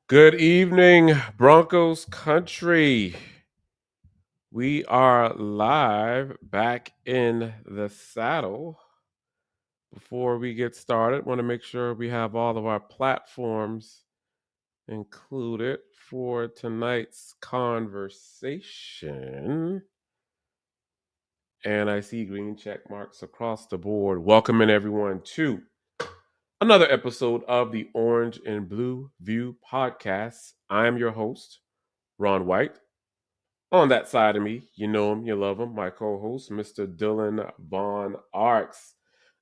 Good evening, Broncos country. We are live back in the saddle. Before we get started, want to make sure we have all of our platforms included for tonight's conversation. And I see green check marks across the board. Welcoming everyone to another episode of the Orange and Blue View podcast. I'm your host, Ron White. On that side of me, you know him, you love him, my co-host, Mr. Dylan Von Arks.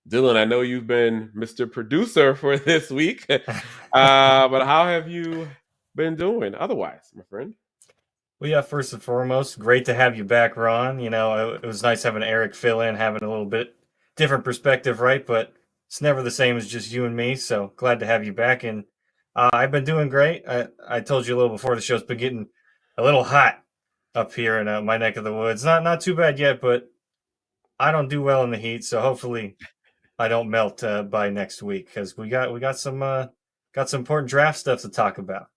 Dylan, I know you've been Mr. Producer for this week, but how have you been doing otherwise, my friend? Well, yeah, first and foremost, great to have you back, Ron. It was nice having Eric fill in, having a little bit different perspective, right? But it's never the same as just you and me. So glad to have you back. And I've been doing great. I told you a little before the show, it's been getting a little hot up here in my neck of the woods. Not too bad yet, but I don't do well in the heat. So hopefully I don't melt by next week because we got some important draft stuff to talk about.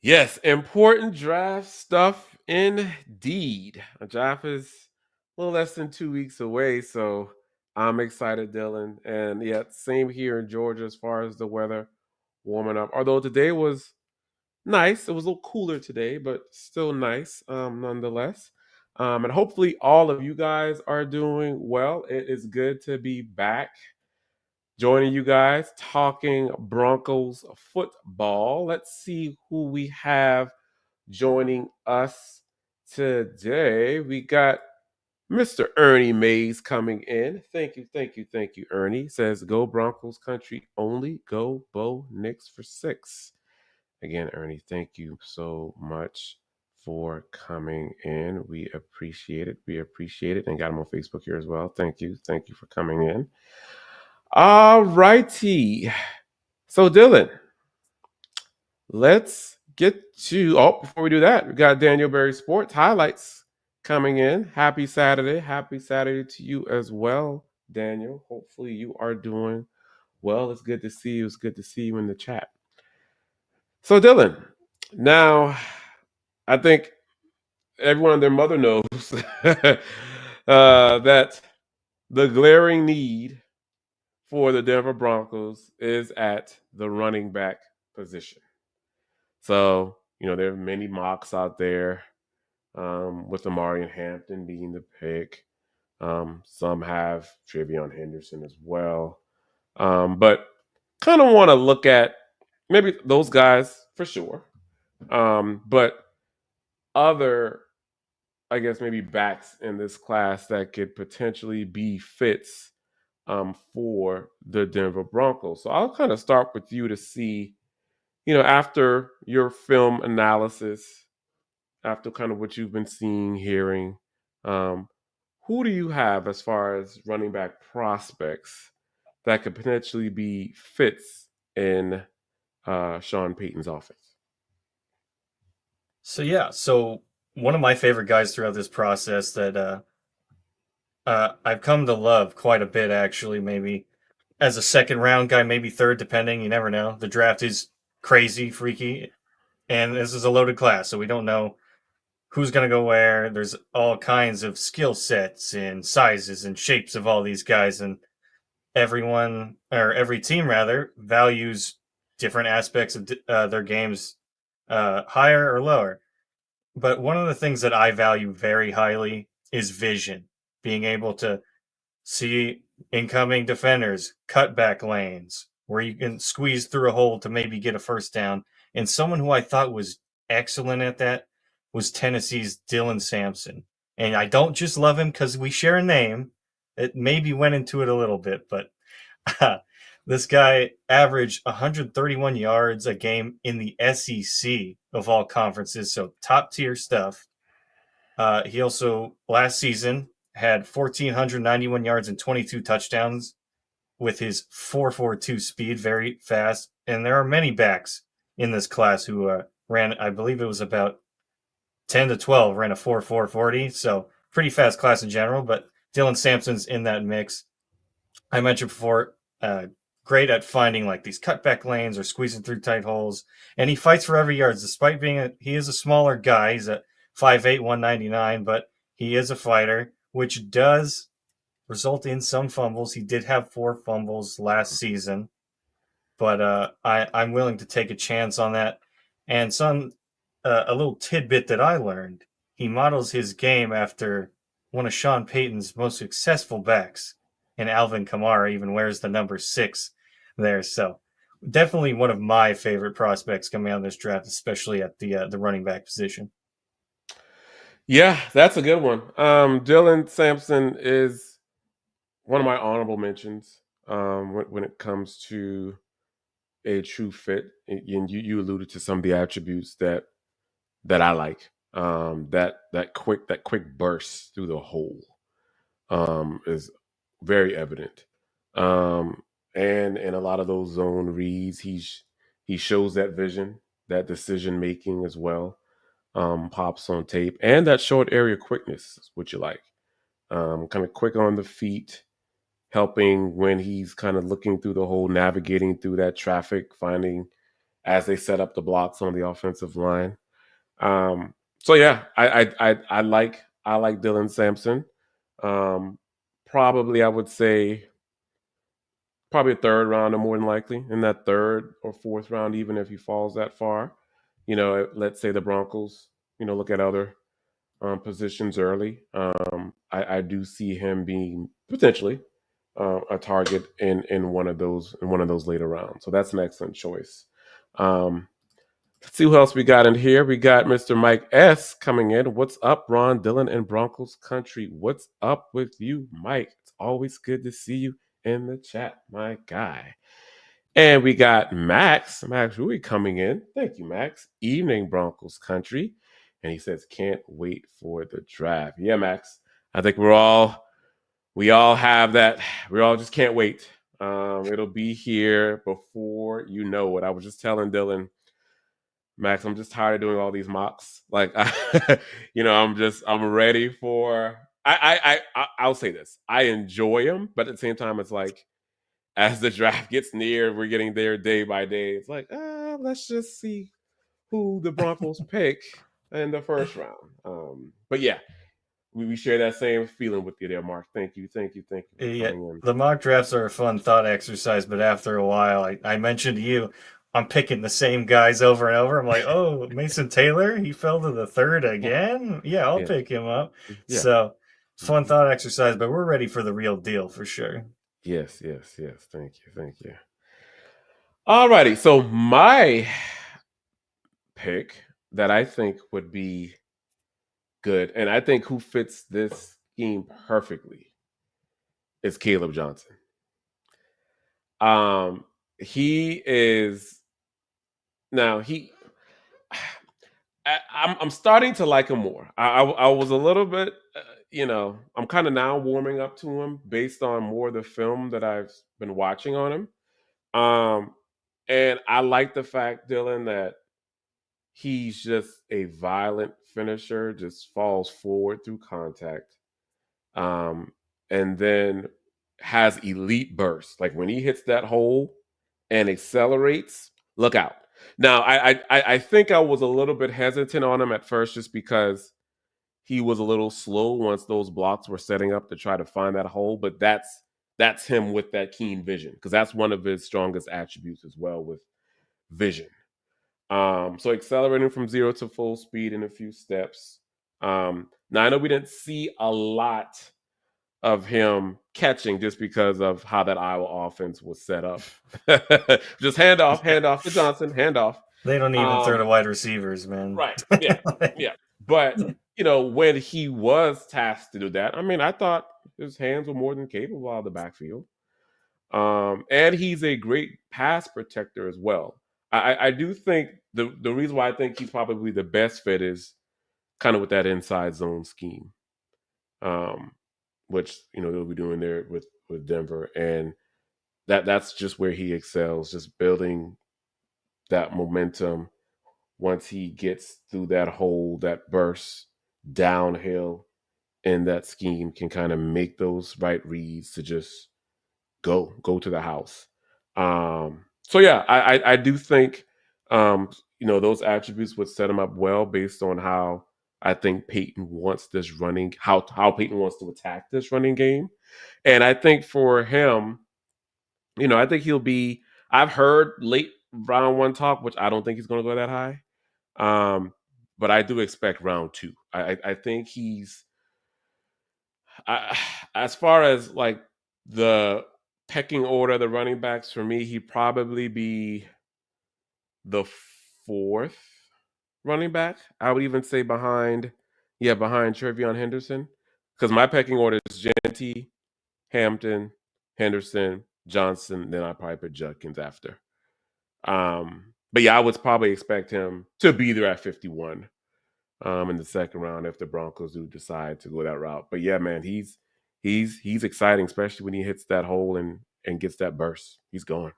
Yes, important draft stuff indeed. A draft is a little less than 2 weeks away, so I'm excited, Dylan. And yeah, same here in Georgia as far as the weather warming up. Although today was nice. It was a little cooler today, but still nice nonetheless. And hopefully, all of you guys are doing well. It is good to be back joining you guys talking Broncos football. Let's see who we have joining us today. We got Mr. Ernie Mays coming in. Thank you, Ernie. Says, go Broncos country only. Go Bo Nix for 6. Again, Ernie, thank you so much for coming in. We appreciate it. We appreciate it. And got him on Facebook here as well. Thank you. Thank you for coming in. All righty. So, Dylan, let's get to. Oh, before we do that, we got Daniel Berry Sports highlights coming in. Happy Saturday. Happy Saturday to you as well, Daniel. Hopefully, you are doing well. It's good to see you. It's good to see you in the chat. So, Dylan, now I think everyone and their mother knows that the glaring need for the Denver Broncos is at the running back position. So, there are many mocks out there with Amari and Hampton being the pick. Some have Travion Henderson as well. But kind of want to look at maybe those guys for sure. But other, I guess, maybe backs in this class that could potentially be fits for the Denver Broncos. So I'll kind of start with you to see, after your film analysis, after kind of what you've been seeing, hearing, um, who do you have as far as running back prospects that could potentially be fits in Sean Payton's offense? So one of my favorite guys throughout this process that I've come to love quite a bit, actually, maybe as a second round guy, maybe third, depending. You never know. The draft is crazy, freaky, and this is a loaded class, so we don't know who's going to go where. There's all kinds of skill sets and sizes and shapes of all these guys, and everyone, or every team rather, values different aspects of their games higher or lower. But one of the things that I value very highly is vision, being able to see incoming defenders, cutback lanes, where you can squeeze through a hole to maybe get a first down. And someone who I thought was excellent at that was Tennessee's Dylan Sampson. And I don't just love him because we share a name. It maybe went into it a little bit, but this guy averaged 131 yards a game in the SEC of all conferences, so top tier stuff. He also last season had 1,491 yards and 22 touchdowns with his 4.42 speed, very fast. And there are many backs in this class who ran, I believe it was about 10 to 12, ran a 4.440. So pretty fast class in general, but Dylan Sampson's in that mix. I mentioned before, great at finding like these cutback lanes or squeezing through tight holes. And he fights for every yard, despite he is a smaller guy. He's at 5'8", 199, but he is a fighter, which does result in some fumbles. He did have 4 fumbles last season, but I'm willing to take a chance on that. And a little tidbit that I learned: he models his game after one of Sean Payton's most successful backs, and Alvin Kamara even wears the number 6 there. So definitely one of my favorite prospects coming out of this draft, especially at the running back position. Yeah, that's a good one. Dylan Sampson is one of my honorable mentions when it comes to a true fit. And you alluded to some of the attributes that I like. That quick burst through the hole is very evident. Um, and in a lot of those zone reads, he shows that vision, that decision making as well. Pops on tape, and that short area quickness is what you like. Kind of quick on the feet, helping when he's kind of looking through the hole, navigating through that traffic, finding as they set up the blocks on the offensive line. So yeah, I like Dylan Sampson. Um, Probably I would say probably a third rounder more than likely in that third or fourth round, even if he falls that far. Let's say the Broncos, look at other positions early. I do see him being potentially a target in one of those later rounds. So that's an excellent choice. Um, let's see who else we got in here. We got Mr. Mike S coming in. What's up, Ron Dylan and Broncos country? What's up with you, Mike? It's always good to see you in the chat, my guy. And we got Max Rui coming in. Thank you, Max. Evening, Broncos country. And he says, can't wait for the draft. Yeah, Max. I think we all have that. We all just can't wait. It'll be here before you know it. I was just telling Dylan, Max, I'm just tired of doing all these mocks. Like, I'm ready for. I'll say this. I enjoy them, but at the same time, it's like as the draft gets near, we're getting there day by day. It's like, let's just see who the Broncos pick in the first round. But yeah, we share that same feeling with you there, Mark. Thank you for Yeah, coming in. the mock drafts are a fun thought exercise, but after a while, I mentioned to you, I'm picking the same guys over and over. I'm like, oh, Mason Taylor, he fell to the third Yeah, again. Yeah, I'll yeah, pick him up. yeah. So fun Mhm. thought exercise, but we're ready for the real deal for sure. Yes, yes, yes. Thank you. Alrighty, so my pick that I think would be good, and I think who fits this scheme perfectly is Caleb Johnson. He is now he. I'm starting to like him more. I was a little bit, I'm kind of now warming up to him based on more of the film that I've been watching on him. Um, and I like the fact, Dylan, that he's just a violent finisher, just falls forward through contact, um, and then has elite bursts. Like when he hits that hole and accelerates, look out. Now, I think I was a little bit hesitant on him at first, just because he was a little slow once those blocks were setting up to try to find that hole. But that's him with that keen vision, because that's one of his strongest attributes as well, with vision. So accelerating from 0 to full speed in a few steps. Now I know we didn't see a lot of him catching just because of how that Iowa offense was set up. Just Yeah, hand off to Johnson, hand off. they don't even throw Um, to wide receivers, man. right, yeah, yeah. But when he was tasked to do that, I mean, I thought his hands were more than capable out of the backfield. And he's a great pass protector as well. I do think the reason why I think he's probably the best fit is kind of with that inside zone scheme, um, which they'll be doing there with Denver, and that's just where he excels, just building that momentum. Once he gets through that hole, that burst downhill in that scheme, can kind of make those right reads to just go to the house. So yeah, I do think those attributes would set him up well based on how I think Peyton wants this running how Peyton wants to attack this running game. And I think for him, I think he'll be. I've heard late round one talk, which I don't think he's going to go that high. Um, but I do expect round two. I think he's I, as far as like the pecking order, the running backs for me, he'd probably be the fourth running back. I would even say behind Trevion Henderson, because my pecking order is Genty, Hampton, Henderson, Johnson. Then I probably put Judkins after. But yeah, I would probably expect him to be there at 51 in the second round if the Broncos do decide to go that route. But yeah, man, he's exciting, especially when he hits that hole and gets that burst. He's going.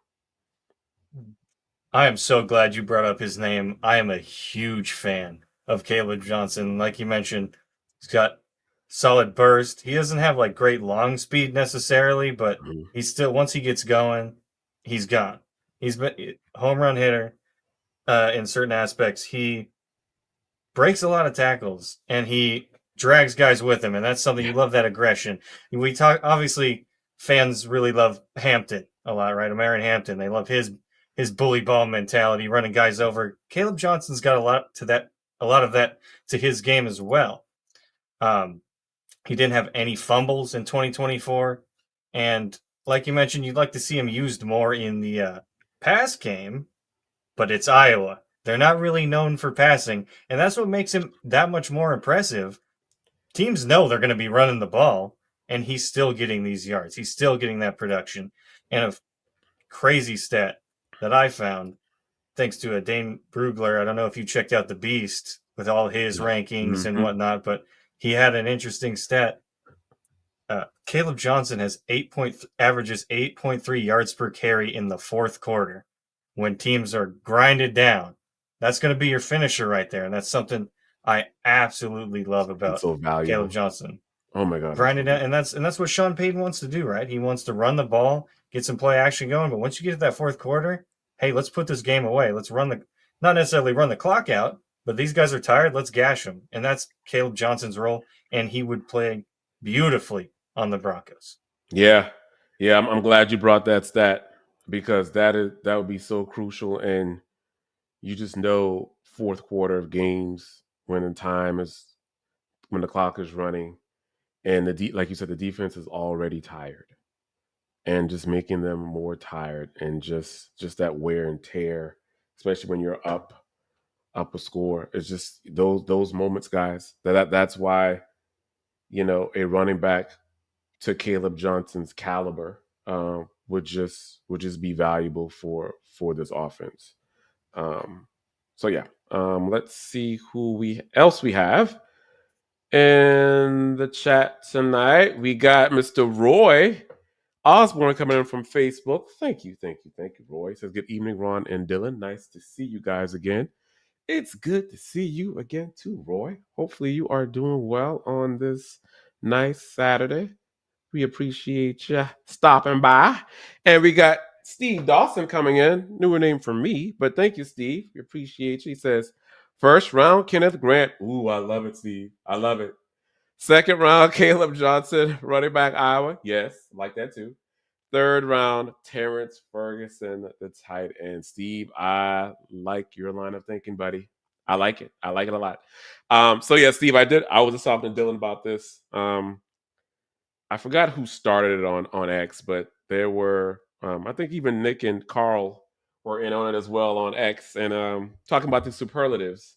I am so glad you brought up his name. I am a huge fan of Caleb Johnson. Like you mentioned, he's got solid burst. He doesn't have like great long speed necessarily, but Mhm. he's still once he gets going, he's gone. He's been home run hitter in certain aspects. He breaks a lot of tackles and he drags guys with him, and that's something Yeah, you love that aggression. We talk obviously fans really love Hampton a lot, right? Aaron Hampton. They love his bully ball mentality, running guys over. Caleb Johnson's got a lot of that to his game as well. Um, he didn't have any fumbles in 2024, and like you mentioned, you'd like to see him used more in the pass game, but it's Iowa. They're not really known for passing, and that's what makes him that much more impressive. Teams know they're going to be running the ball, and he's still getting these yards. He's still getting that production. And a crazy stat that I found, thanks to a Dane Brugler, I don't know if you checked out the Beast with all his yeah. rankings and Hmm. whatnot, but he had an interesting stat. Caleb Johnson has averages 8.3 yards per carry in the fourth quarter when teams are grinded down. That's going to be your finisher right there, and that's something I absolutely love It's about so Caleb valuable. Johnson. Oh my god, it's so Grinded down, and valuable. that's what Sean Payton wants to do, right? He wants to run the ball, get some play action going, but once you get to that fourth quarter, hey, let's put this game away. Let's run the not necessarily run the clock out, but these guys are tired. Let's gash them, and that's Caleb Johnson's role, and he would play beautifully on the Broncos. Yeah, yeah. I'm glad you brought that stat because that would be so crucial. And you just know fourth quarter of games when the clock is running and like you said, the defense is already tired, and just making them more tired and just that wear and tear, especially when you're up a score. It's just those moments, guys. That's why a running back to Caleb Johnson's caliber would just be valuable for this offense. Um, so yeah, let's see who we else we have in the chat tonight. We got Mr. Roy Osborne coming in from Facebook. Thank you, Roy. Says good evening, Ron and Dylan. Nice to see you guys again. It's good to see you again too, Roy. Hopefully you are doing well on this nice Saturday. We appreciate you stopping by. And we got Steve Dawson coming in. Newer name for me, but thank you, Steve. We appreciate you. He says, first round, Kenneth Grant. Ooh, I love it, Steve. I love it. Second round, Caleb Johnson, running back Iowa. Yes, like that too. Third round, Terrence Ferguson, the tight end. Steve, I like your line of thinking, buddy. I like it. I like it a lot. So yeah, Steve, I was just talking to Dylan about this. I forgot who started it on X, but there were I think even Nick and Carl were in on it as well on X and talking about the superlatives.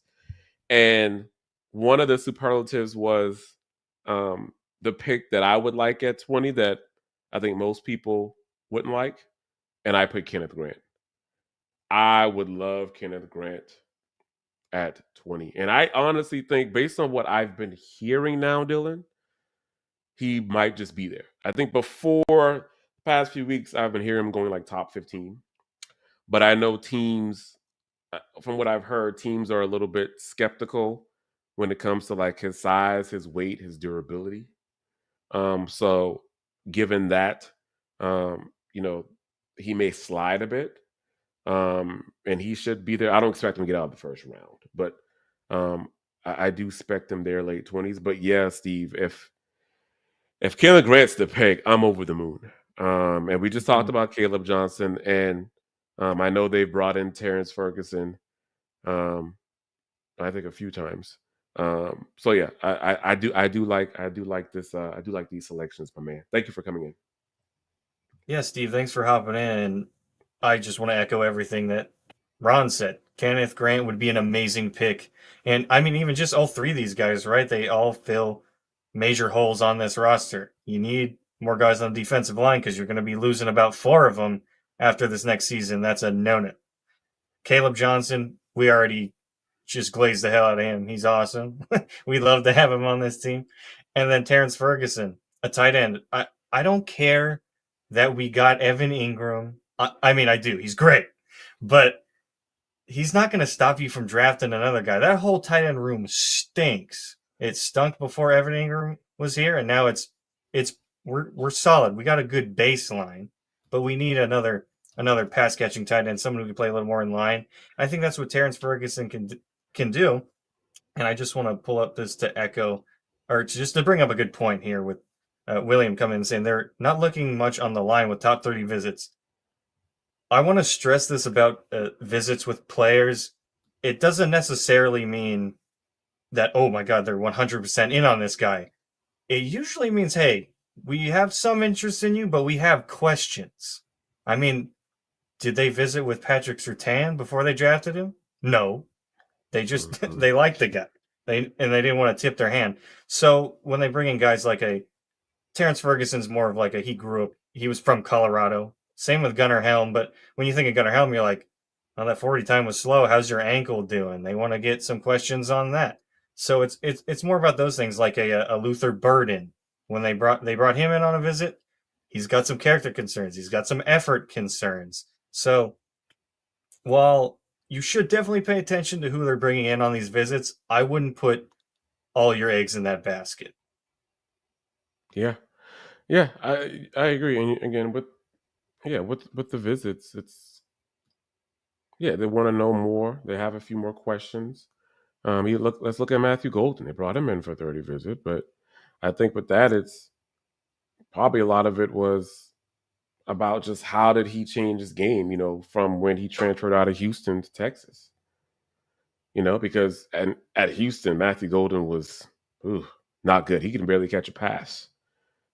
And one of the superlatives was um, the pick that I would like at 20 that I think most people wouldn't like, and I put Kenneth Grant. I would love Kenneth Grant at 20. And I honestly think, based on what I've been hearing now, Dylan, he might just be there. I think before the past few weeks, I've been hearing him going like top 15. But I know teams, from what I've heard, teams are a little bit skeptical when it comes to like his size, his weight, his durability. So given that, you know, he may slide a bit, and he should be there. I don't expect him to get out of the first round, but um, I do expect him there late 20s. But yeah, Steve, if Caleb Grant's the pick, I'm over the moon. And we just talked Mhm. about Caleb Johnson, and I know they brought in Terrence Ferguson. Um, I think a few times. So yeah, I do like this. I do like these selections, my man. Thank you for coming in. Yeah, Steve, thanks for hopping in. And I just want to echo everything that Ron said. Kenneth Grant would be an amazing pick. And I mean, even just all three of these guys, right? They all fill major holes on this roster. You need more guys on the defensive line because you're going to be losing about four of them after this next season. That's a no no. Caleb Johnson, we already just glazed the hell out of him. He's awesome. We love to have him on this team. And then Terrence Ferguson, a tight end. I don't care that we got Evan Ingram. I mean, I do. He's great. But he's not going to stop you from drafting another guy. That whole tight end room stinks. It stunk before Evan Ingram was here, and now it's we're solid. We got a good baseline, but we need another pass catching tight end, someone who can play a little more in line. I think that's what Terrence Ferguson can do. And I just want to pull up this to echo, or just to bring up a good point here with William coming and saying they're not looking much on the line with top 30 visits. I want to stress this about visits with players. It doesn't necessarily mean that, oh my God, they're 100% in on this guy. It usually means, hey, we have some interest in you, but we have questions. I mean, did they visit with Patrick Surtain before they drafted him? No. They just Hmm. they liked the guy. They didn't want to tip their hand. So when they bring in guys like a Terrence Ferguson's more of like a he was from Colorado. Same with Gunnar Helm, but when you think of Gunnar Helm, you're like, oh, that 40 time was slow. How's your ankle doing? They want to get some questions on that. So it's more about those things like a Luther Burden. When they brought him in on a visit, he's got some character concerns. He's got some effort concerns. So while you should definitely pay attention to who they're bringing in on these visits, I wouldn't put all your eggs in that basket. Yeah, yeah, I agree. And again, with the visits, it's yeah, they want to know more. They have a few more questions. Let's look at Matthew Golden. They brought him in for 30 visit, but I think with that, it's probably a lot of it was about just how did he change his game, from when he transferred out of Houston to Texas. Because and at Houston, Matthew Golden was ooh, not good. He could barely catch a pass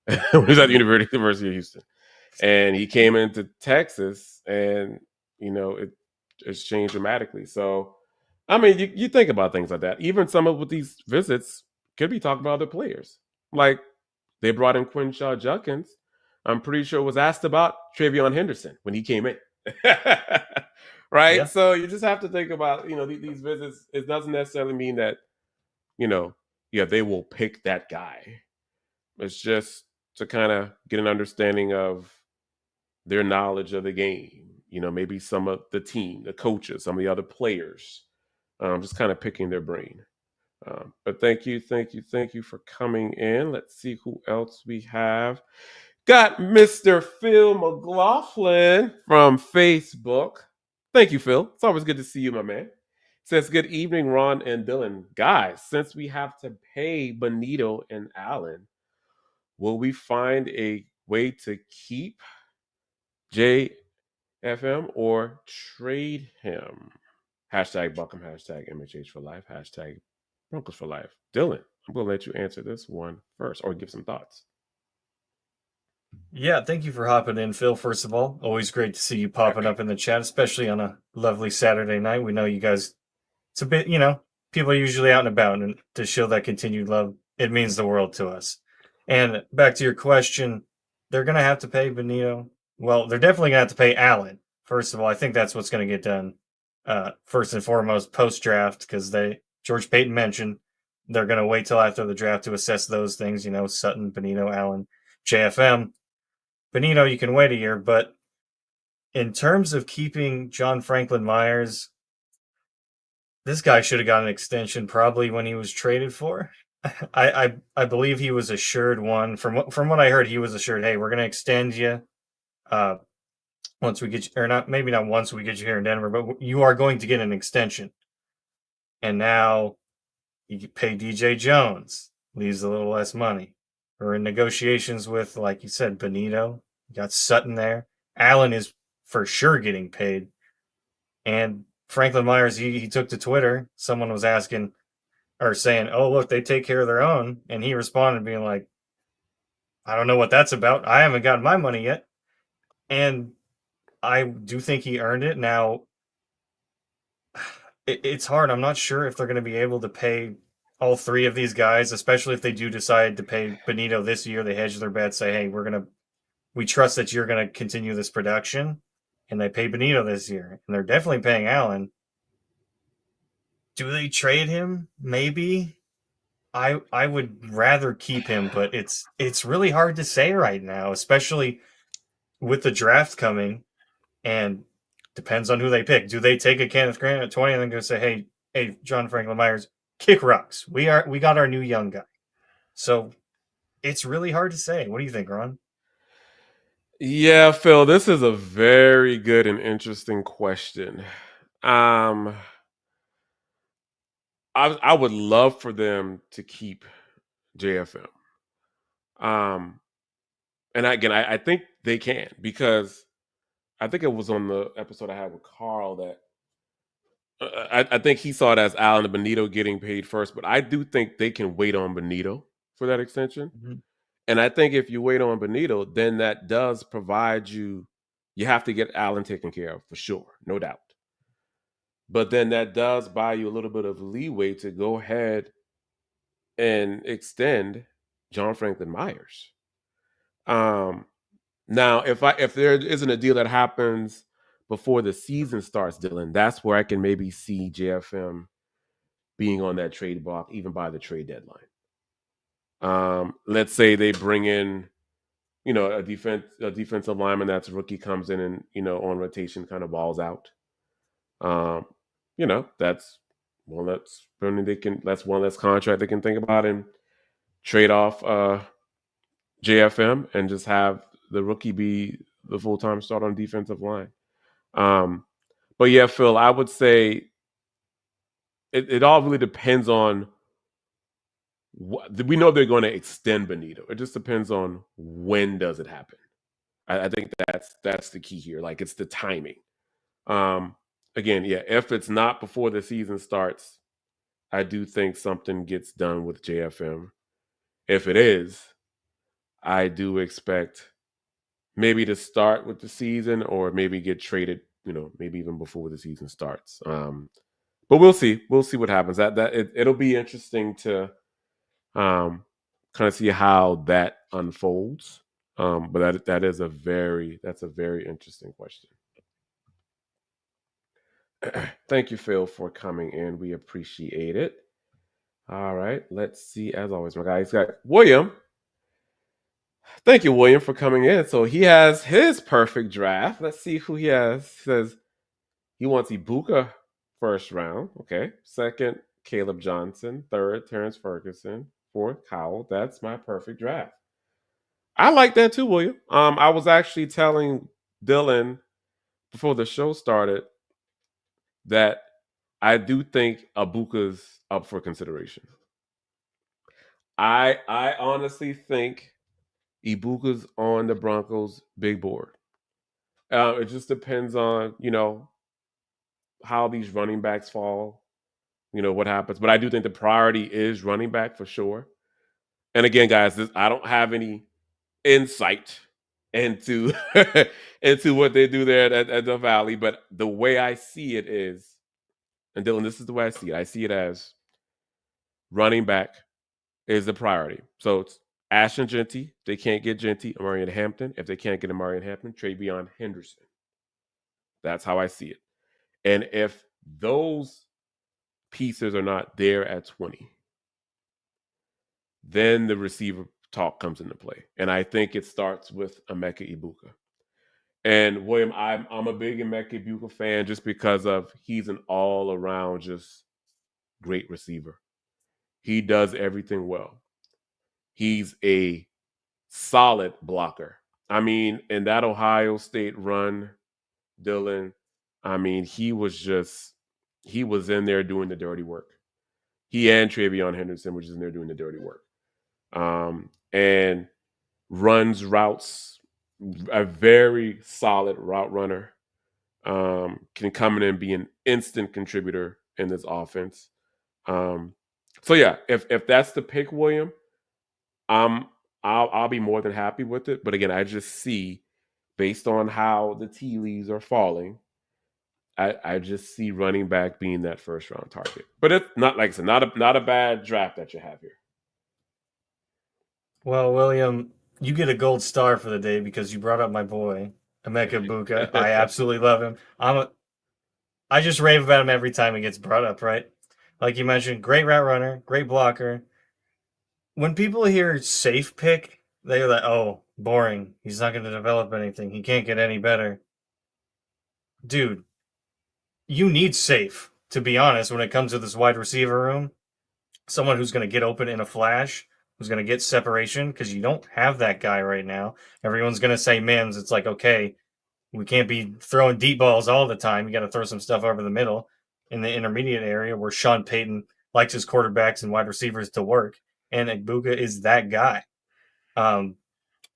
when he was at the Mm-hmm. University of Houston. And he came into Texas and, it's changed dramatically. So, I mean, you think about things like that. Even some of with these visits could be talking about other players. Like they brought in Quinshaw Judkins. I'm pretty sure was asked about Travion Henderson when he came in. Right? Yeah. So you just have to think about, these visits. It doesn't necessarily mean that, you know, yeah, they will pick that guy. It's just to kind of get an understanding of their knowledge of the game. Maybe some of the team, the coaches, some of the other players. Just kind of picking their brain. But thank you for coming in. Let's see who else we have. Got Mr. Phil McLaughlin from Facebook. Thank you, Phil. It's always good to see you, my man. Says, good evening, Ron and Dylan. Guys, since we have to pay Benito and Allen, will we find a way to keep JFM or trade him? Hashtag Buckham, hashtag MHH for life, hashtag Broncos for life. Dylan, I'm going to let you answer this one first or give some thoughts. Yeah, thank you for hopping in, Phil. First of all, always great to see you popping up in the chat, especially on a lovely Saturday night. We know you guys, it's a bit, people are usually out and about, and to show that continued love, it means the world to us. And back to your question, they're going to have to pay Benito. Well, they're definitely going to have to pay Allen. First of all, I think that's what's going to get done first and foremost post draft because George Payton mentioned they're going to wait till after the draft to assess those things, Sutton, Benito, Allen, JFM. Benito, you can wait a year, but in terms of keeping John Franklin Myers, this guy should have got an extension probably when he was traded for. I believe he was assured one from what I heard. He was assured, hey, we're going to extend you. Uh, once we get you, or not, maybe not once we get you here in Denver, but you are going to get an extension. And now you pay DJ Jones, leaves a little less money. We're in negotiations with, like you said, Benito. You got Sutton there. Allen is for sure getting paid. And Franklin Myers, he took to Twitter. Someone was asking or saying, "Oh, look, they take care of their own," and he responded, being like, "I don't know what that's about. I haven't gotten my money yet." And I do think he earned it. Now, it's hard. I'm not sure if they're going to be able to pay all three of these guys, especially if they do decide to pay Benito this year. They hedge their bets, say, "Hey, we trust that you're going to continue this production," and they pay Benito this year, and they're definitely paying Allen. Do they trade him? Maybe. I would rather keep him, but it's really hard to say right now, especially with the draft coming, and depends on who they pick. Do they take a Kenneth Grant at 20 and then go say, hey, John Franklin Myers, kick rocks. We got our new young guy. So it's really hard to say. What do you think, Ron? Yeah, Phil, this is a very good and interesting question. Um, I would love for them to keep JFM. Um, and again, I think they can because I think it was on the episode I had with Carl that I think he saw it as Allen and Benito getting paid first, but I do think they can wait on Benito for that extension. Mm-hmm. And I think if you wait on Benito, then that does provide you. You have to get Allen taken care of for sure, no doubt. But then that does buy you a little bit of leeway to go ahead and extend John Franklin Myers. Um, Now, if there isn't a deal that happens before the season starts, Dylan, that's where I can maybe see JFM being on that trade block even by the trade deadline. Let's say they bring in, a defensive lineman that's a rookie comes in and on rotation kind of balls out. Um, that's that's one less contract they can think about and trade off JFM and just have the rookie be the full time start on defensive line. Um, but yeah, Phil, I would say it all really depends on we know they're going to extend Benito. It just depends on when does it happen. I think that's the key here. Like it's the timing. Um, Again, yeah, if it's not before the season starts, I do think something gets done with JFM. If it is, I do expect maybe to start with the season or maybe get traded, maybe even before the season starts. But we'll see. We'll see what happens. It'll be interesting to kind of see how that unfolds. But that's a very interesting question. Thank you, Phil, for coming in. We appreciate it. All right, let's see. As always, my guys got William. Thank you, William, for coming in. So he has his perfect draft. Let's see who he has. He says he wants Ibuka first round. Okay. Second, Caleb Johnson. Third, Terrence Ferguson. Fourth, Cowell. That's my perfect draft. I like that too, William. I was actually telling Dylan before the show started that I do think Abuka's up for consideration. I honestly think Ibuka's on the Broncos' big board. It just depends on how these running backs fall. What happens, but I do think the priority is running back for sure. And again, guys, I don't have any insight into into what they do there at the Valley, but the way I see it is, and Dylan, this is the way I see it. I see it as running back is the priority. So it's Ashton Genty. They can't get Genty, Amarian Hampton. If they can't get Amarian Hampton, Travion Henderson. That's how I see it. And if those pieces are not there at 20, then the receiver talk comes into play. And I think it starts with Emeka Ibuka. And William, I'm a big Emeka Ibuka fan just because of he's an all around just great receiver. He does everything well. He's a solid blocker. I mean, in that Ohio State run, Dylan, I mean, he was in there doing the dirty work. He and Travion Henderson was just in there doing the dirty work. And runs routes, a very solid route runner. Can come in and be an instant contributor in this offense. Um, so yeah, if that's the pick, William, um, I'll be more than happy with it. But again, I just see based on how the tea leaves are falling, I just see running back being that first round target. But it's not like I said, not a bad draft that you have here. Well, William, you get a gold star for the day because you brought up my boy, Emeka Buka. I absolutely love him. I just rave about him every time he gets brought up, right? Like you mentioned, great route runner, great blocker. When people hear safe pick, they're like, oh, boring. He's not going to develop anything. He can't get any better. Dude, you need safe, to be honest, when it comes to this wide receiver room. Someone who's going to get open in a flash, who's going to get separation, because you don't have that guy right now. Everyone's going to say Mims. It's like, okay, we can't be throwing deep balls all the time. You got to throw some stuff over the middle in the intermediate area where Sean Payton likes his quarterbacks and wide receivers to work. And Igbuka is that guy. Um,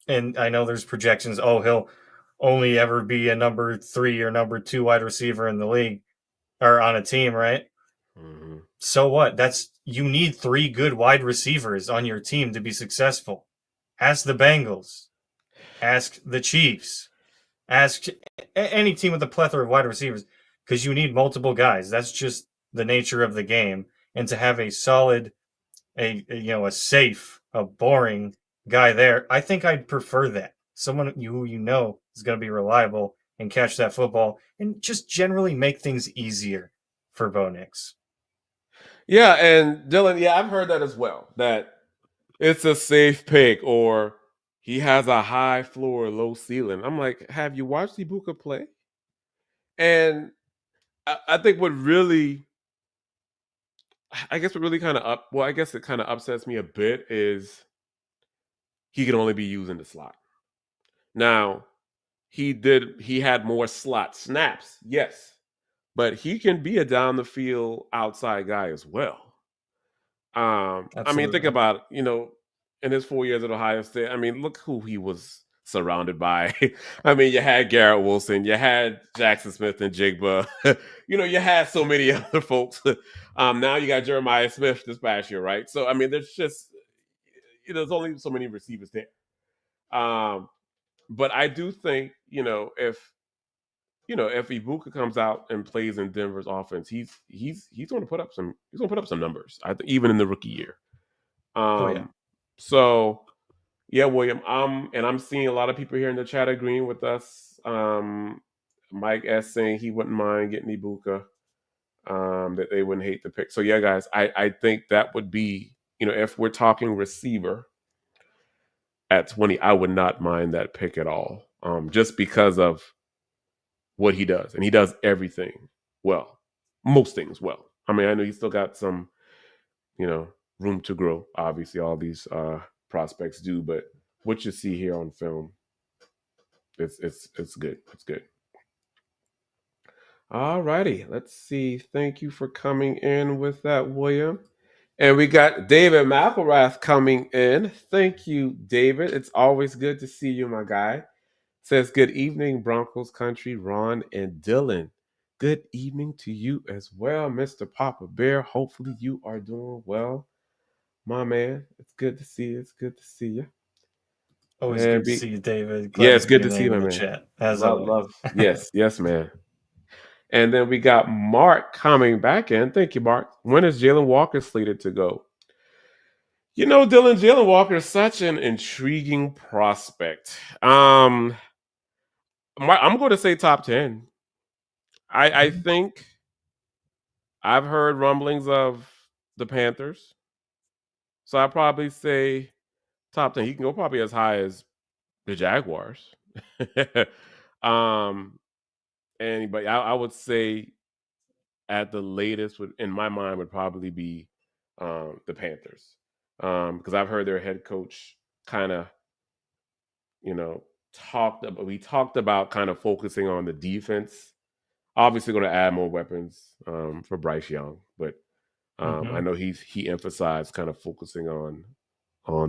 and I know there's projections. Oh, he'll only ever be a number 3 or number 2 wide receiver in the league or on a team, right? Mm-hmm. So what? That's you need 3 good wide receivers on your team to be successful. Ask the Bengals. Ask the Chiefs. Ask any team with a plethora of wide receivers because you need multiple guys. That's just the nature of the game. And to have a solid, a safe, a boring guy there, I think I'd prefer that. Someone who you know is going to be reliable and catch that football and just generally make things easier for Bo Nix. Yeah, and Dylan, yeah, I've heard that as well. That it's a safe pick or he has a high floor, low ceiling. I'm like, have you watched Ibuka play? And I think what really, I guess what really kind of I guess it kind of upsets me a bit is he can only be used in the slot. Now, he had more slot snaps, yes, but he can be a down the field outside guy as well. I mean, think Absolutely. about, in his 4 years at Ohio State. I mean, look who he was surrounded by. I mean, you had Garrett Wilson, you had Jackson Smith and Jigba. You had so many other folks. Now you got Jeremiah Smith this past year, right? So I mean, there's just there's only so many receivers there. Um, but I do think if Ibuka comes out and plays in Denver's offense, he's going to put up some numbers. I think even in the rookie year. Oh yeah. Um, so yeah, William. And I'm seeing a lot of people here in the chat agreeing with us. Mike S saying he wouldn't mind getting Ibuka. That they wouldn't hate the pick. So yeah, guys, I think that would be if we're talking receiver at 20, I would not mind that pick at all. Just because of what he does, and he does everything well, most things well. I mean, I know he's still got some room to grow. Obviously, all these prospects do, but what you see here on film, it's good. It's good. All righty, let's see. Thank you for coming in with that, William. And we got David McElrath coming in. Thank you, David. It's always good to see you, my guy. Says good evening, Broncos country, Ron and Dylan. Good evening to you as well, Mr. Papa Bear. Hopefully you are doing well, my man. It's good to see you. It's good to see you. Always And good to see you, David. yeah, Glad to it's see good your to see you, name my in the man. chat, as Love, always. love. Yes, yes, man. And then we got Mark coming back in. Thank you, Mark. When is Jalen Walker slated to go? Dylan, Jalen Walker is such an intriguing prospect. I'm going to say top 10. I think I've heard rumblings of the Panthers, so I'd probably say top 10. He can go probably as high as the Jaguars. um, but I would say at the latest, in my mind, would probably be the Panthers, because I've heard their head coach kind of, you know, talked about kind of focusing on the defense. Obviously, going to add more weapons for Bryce Young, but I Mm-hmm. know he emphasized kind of focusing on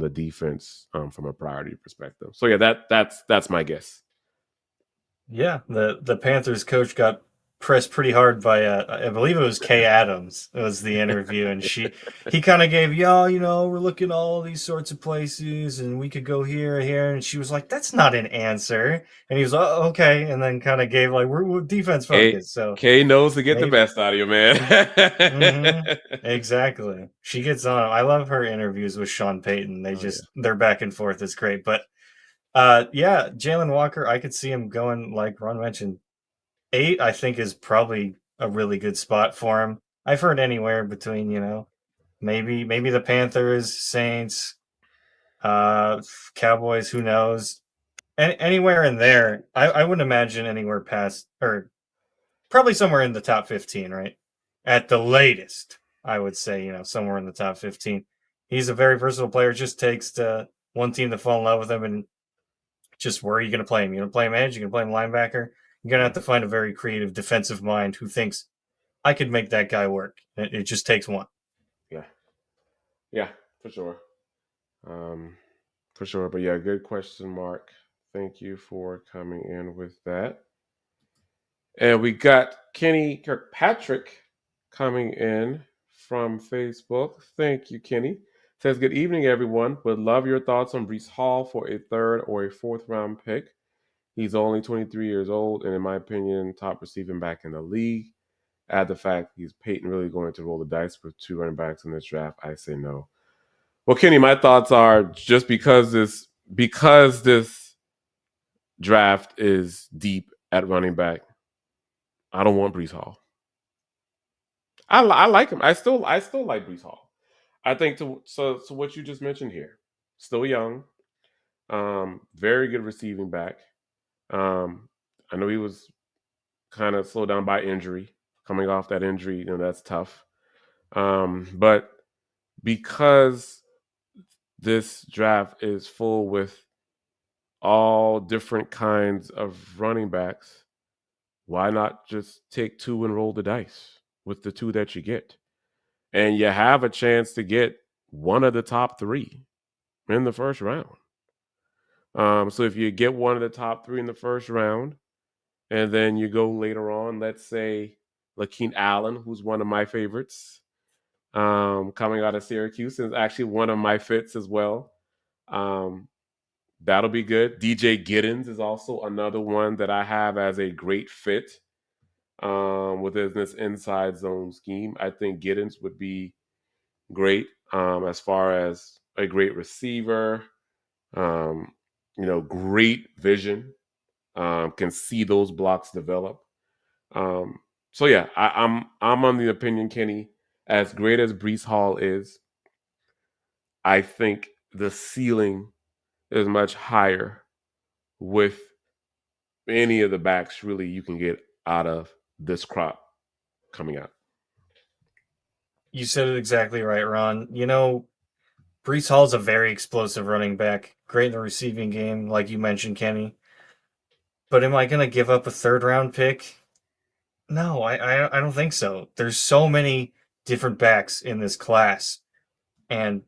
the defense from a priority perspective. So yeah, that's my guess. Yeah, the Panthers coach got pressed pretty hard by I believe it was Kay Adams. It was the interview, and he kind of gave, yeah, we're looking all these sorts of places, and we could go here, here, and she was like, that's not an answer, and he was like, oh, okay, and then kind of gave like we're defense K focused, so K knows to get the maybe. best out of you, man. Mm-hmm. Exactly. She gets on. I love her interviews with Sean Payton. Oh yeah. Their back and forth is great, but yeah, Jalen Walker, I could see him going, like Ron mentioned, 8, I think, is probably a really good spot for him. I've heard anywhere between, maybe the Panthers, Saints, uh, Cowboys, who knows? Anywhere in there. I wouldn't imagine anywhere past, or probably somewhere in the top 15, right? At the latest, I would say, somewhere in the top 15. He's a very versatile player. It just takes one team to fall in love with him, and just where are you going to play him? You're going to play him edge? You're going to play him linebacker? You're going to have to find a very creative defensive mind who thinks I could make that guy work. It just takes one. Yeah. Yeah, for sure. Um, for sure. But yeah, good question, Mark. Thank you for coming in with that. And we got Kenny Kirkpatrick coming in from Facebook. Thank you, Kenny. Says, good evening, everyone. Would love your thoughts on Breece Hall for a third or a fourth round pick. He's only 23 years old, and in my opinion, top receiving back in the league. Add the fact he's Peyton really going to roll the dice with two running backs in this draft. I say no. Well, Kenny, my thoughts are just because this draft is deep at running back, I don't want Breece Hall. I like him. I still like Brees Hall. I think so what you just mentioned here, still young, very good receiving back. Um, I know he was kind of slowed down by injury, coming off that injury. That's tough. But because this draft is full with all different kinds of running backs, why not just take two and roll the dice with the two that you get? And you have a chance to get one of the top three in the first round. So if you get one of the top three in the first round, and then you go later on, let's say Lakeem Allen, who's one of my favorites, coming out of Syracuse, is actually one of my fits as well. Um, that'll be good. DJ Giddens is also another one that I have as a great fit within this inside zone scheme. I think Giddens would be great as far as a great receiver, um, great vision, can see those blocks develop. Um, so yeah, I'm on the opinion, Kenny, as great as Brees Hall is, I think the ceiling is much higher with any of the backs really you can get out of this crop coming out. You said it exactly right, Ron. Brees Hall's a very explosive running back, great in the receiving game, like you mentioned, Kenny. But am I going to give up a third round pick? No, I don't think so. There's so many different backs in this class, and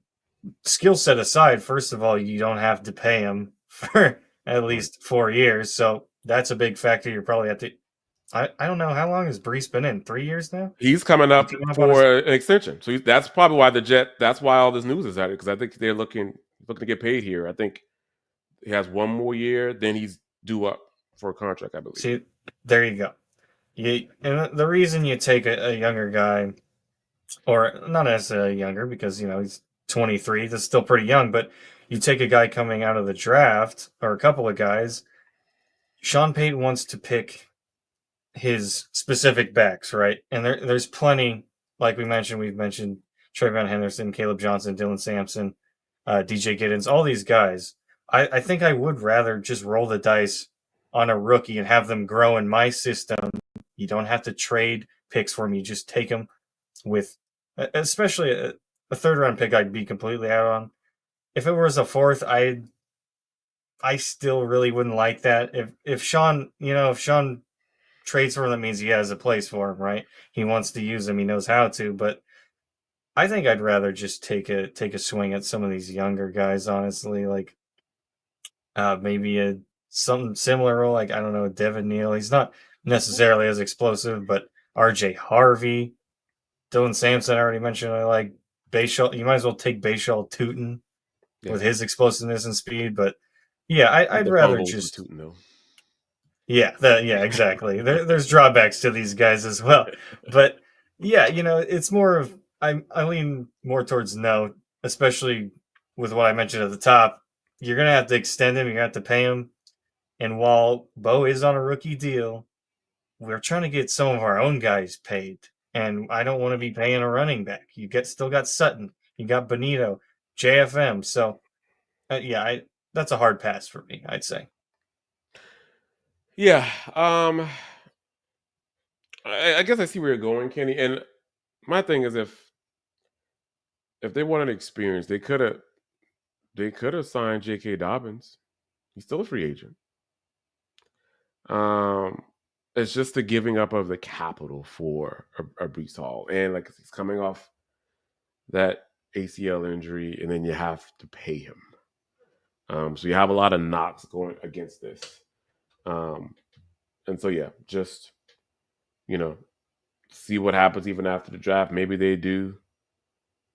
skill set aside, first of all, you don't have to pay him for at Right. least 4 years. So that's a big factor. You're probably at the. I don't know how long has Brees been in. 3 years now. He's coming He's up coming up on his. for an extension, so that's probably why That's why all this news is out because I think they're looking to get paid here. I think he has one more year, then he's due up for a contract, I believe. See, there you go. And the reason you take a younger guy, or not necessarily younger, because he's 23. That's still pretty young. But you take a guy coming out of the draft, or a couple of guys. Sean Payton wants to pick his specific backs, right? And there's plenty, like we've mentioned Trayvon Henderson, Caleb Johnson, Dylan Sampson, DJ Giddens, all these guys. I think I would rather just roll the dice on a rookie and have them grow in my system. You don't have to trade picks for me. You just take them with, especially a third round pick, I'd be completely out on. If it was a fourth, I still really wouldn't like that. If Sean, if Sean trades for him, that means he has a place for him, right? He wants to use him, he knows how to. But I think I'd rather just take a swing at some of these younger guys, honestly. Like maybe a something similar role, like I don't know, Devin Neal. He's not necessarily as explosive, but RJ Harvey, Dylan Sampson, I already mentioned. I like Bayshall. You might as well take Bayshall Tootin with Yeah, his explosiveness and speed. But yeah, like I'd the rather fumbles with just Tootin though. yeah, exactly. There's drawbacks to these guys as well, but yeah, it's more of I lean more towards no, especially with what I mentioned at the top. You're gonna have to extend him. You're gonna have to pay him. And while Bo is on a rookie deal, we're trying to get some of our own guys paid, and I don't want to be paying a running back. You get still got Sutton, you got Benito, JFM. So yeah, that's a hard pass for me. I'd say. Yeah, I guess I see where you're going, Kenny. And my thing is, if they wanted experience, they could have signed J.K. Dobbins. He's still a free agent. Um, it's just the giving up of the capital for a Breece Hall, and like he's coming off that ACL injury, and then you have to pay him. So you have a lot of knocks going against this. Um, and so yeah, just you know, see what happens even after the draft. Maybe they do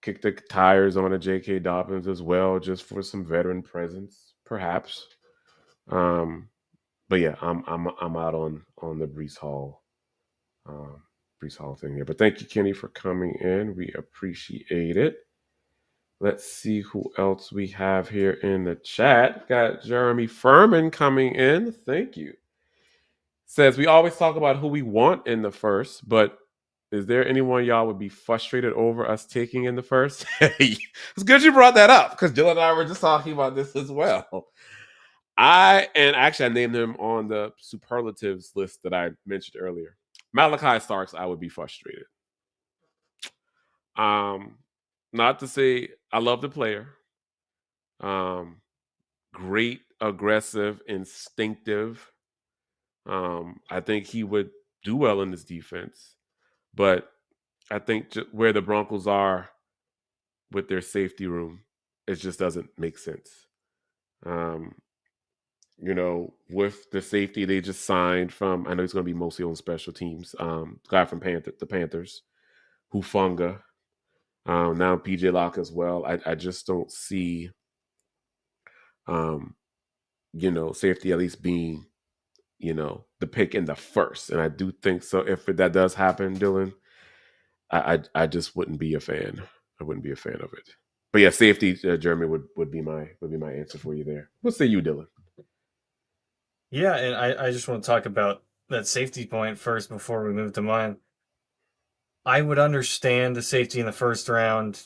kick the tires on a J.K. Dobbins as well, just for some veteran presence, perhaps. Um, but yeah, I'm out on the um, Breece Hall thing here. But thank you, Kenny, for coming in. We appreciate it. Let's see who else we have here in the chat. Got Jeremy Furman coming in. Thank you. Says we always talk about who we want in the first, but is there anyone y'all would be frustrated over us taking in the first? It's good you brought that up because Jill and I were just talking about this as well. I named him on the superlatives list that I mentioned earlier. Malachi Starks, I would be frustrated. Um, Not to say I love the player. Um, Great, aggressive, instinctive. I think he would do well in this defense, but I think where the Broncos are with their safety room, it just doesn't make sense. Um, with the safety they just signed from, I know he's going to be mostly on special teams. Guy from the Panthers, Hufunga. Now PJ Lock as well. I just don't see, um, safety at least being, the pick in the first. And I do think so. If that does happen, Dylan, I just wouldn't be a fan. I wouldn't be a fan of it. But yeah, safety, Jeremy would be my answer for you there. What say you, Dylan? Yeah, and I just want to talk about that safety point first before we move to mine. I would understand the safety in the first round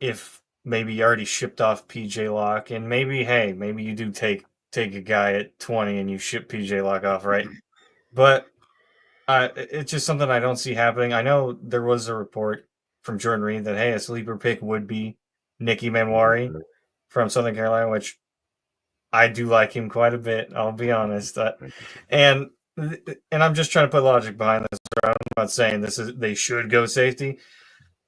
if maybe you already shipped off PJ Lock, and maybe hey, maybe you do take a guy at 20 and you ship PJ Lock off, right? But it's just something I don't see happening. I know there was a report from Jordan Reed that hey, a sleeper pick would be Nicky Manwari Mhm. from Southern Carolina, which I do like him quite a bit. I'll be honest, I do too. and and I'm just trying to put logic behind this. I'm not saying this is they should go safety.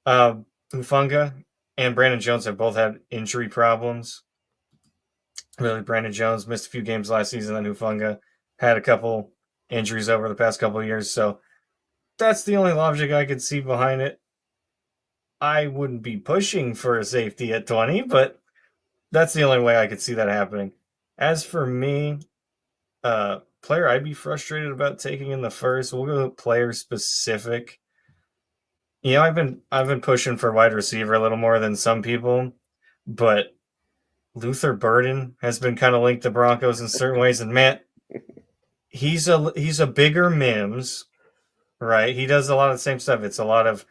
Hufunga and Brandon Jones have both had injury problems. Really, Brandon Jones missed a few games last season, and Hufunga had a couple injuries over the past couple of years. So that's the only logic I could see behind it. I wouldn't be pushing for a safety at 20, but that's the only way I could see that happening. As for me, player I'd be frustrated about taking in the first, we'll go player specific. I've been pushing for wide receiver a little more than some people, but Luther Burden has been kind of linked to Broncos in certain ways, and man, he's a bigger Mims, right? He does a lot of the same stuff. It's a lot of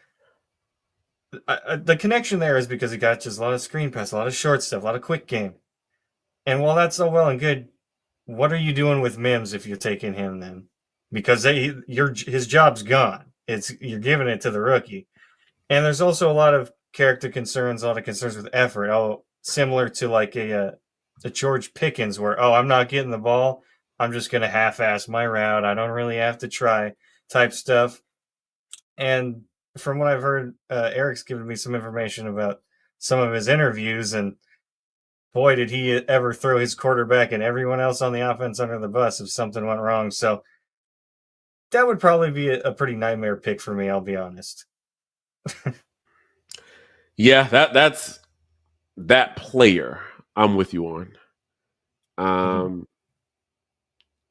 the connection there is because he got just a lot of screen pass, a lot of short stuff, a lot of quick game. And while that's all well and good, what are you doing with Mims if you're taking him then? Because his job's gone. You're giving it to the rookie. And there's also a lot of character concerns, a lot of concerns with effort. Oh, similar to like the George Pickens where, oh, I'm not getting the ball. I'm just going to half ass my route. I don't really have to try type stuff. And from what I've heard, Eric's given me some information about some of his interviews, and boy, did he ever throw his quarterback and everyone else on the offense under the bus if something went wrong. So that would probably be a pretty nightmare pick for me, I'll be honest. Yeah, that's that player. I'm with you on. Mhm. Um,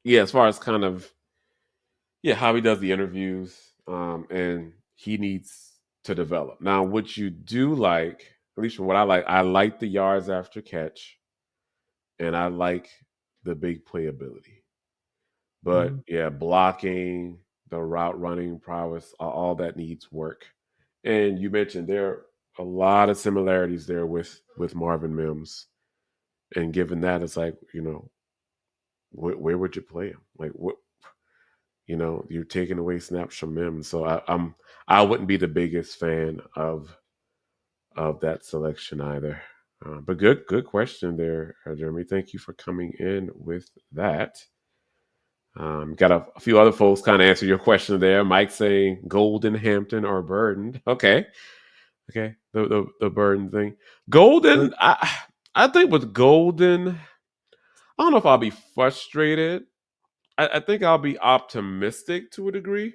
yeah, as far as kind of how he does the interviews, and he needs to develop. Now, what you do like, at least from what I like the yards after catch, and I like the big playability. But Mhm. yeah, blocking, the route running prowess, all that needs work. And you mentioned there are a lot of similarities there with Marvin Mims. And given that, it's like, where would you play him? Like what, you're taking away snaps from him. So I wouldn't be the biggest fan of that selection either. But good question there, Jeremy. Thank you for coming in with that. Got a few other folks kind of answer your question there. Mike saying Golden, Hampton, or Burden. Okay, the Burden thing. But Golden, I think with Golden, I don't know if I'll be frustrated. I think I'll be optimistic to a degree.